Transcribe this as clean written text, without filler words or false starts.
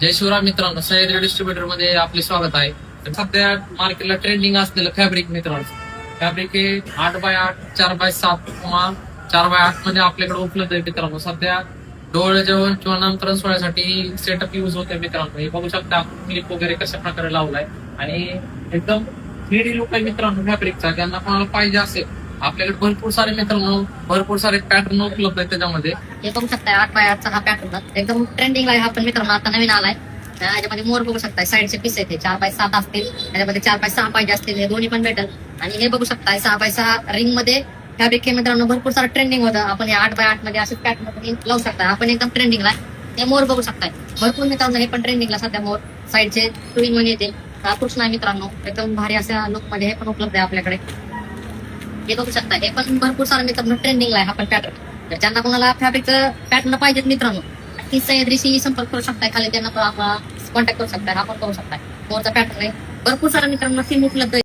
जय शिवराय मित्रांनो, सह्याद्री डिस्ट्रीब्युटर मध्ये आपले स्वागत आहे. तर सध्या मार्केटला ट्रेंडिंग असलेलं फॅब्रिक मित्रांनो, फॅब्रिक हे 8x8, 4x7 किंवा 4x8 मध्ये आपल्याकडे उपलब्ध आहे मित्रांनो. सध्या डोळ जेवण किंवा नामकरण सोहळ्यासाठी सेटअप युज होते मित्रांनो. हे बघू शकता क्लिप वगैरे कशा प्रकारे लावलाय आणि एकदम 3D लुक आहे मित्रांनो फॅब्रिकचा. ज्यांना कोणाला पाहिजे असेल, आपल्याकडे भरपूर सारे मित्रांनो भरपूर सारे पॅटर्न उपलब्ध आहेत त्याच्यामध्ये. हे बघू शकताय 8x8चा हा पॅटर्न एकदम ट्रेंडिंगला आहे. हा पण मित्रांनो आता नवीन आलाय. याच्यामध्ये मोर बघू शकताय, साईडचे पीस आहेत 4x7 असतील, त्याच्यामध्ये 4x6 पाहिजे असतील, हे दोन्ही पण भेटेल. आणि हे बघू शकताय 6x6 रिंग मध्ये फॅब्रिक हे मित्रांनो भरपूर सारं ट्रेंडिंग होतं. आपण हे 8x8 मध्ये असेच पॅटर्न लावू शकताय. आपण एकदम ट्रेंडिंगला हे मोर बघू शकताय भरपूर मित्रांनो. हे पण ट्रेंडिंगला सध्या मोर साईडचे 2 इन 1 येते. कृष्ण आहे मित्रांनो, एकदम भारी अशा लुक मध्ये हे पण उपलब्ध आहे आपल्याकडे. हे बघू शकता, हे पण भरपूर सारं मित्रांनो ट्रेंडिंगला आहे हा पण पॅटर्न. तर ज्यांना कोणाला फॅब्रिकचं पॅटर्न पाहिजेत मित्रांनो, ती सह्याद्रीशी संपर्क करू शकताय. खाली त्यांना कॉन्टॅक्ट करू शकताय, आपण करू शकताय. मोरचा पॅटर्न आहे भरपूर सारा मित्रांनो थीम उपलब्ध आहे.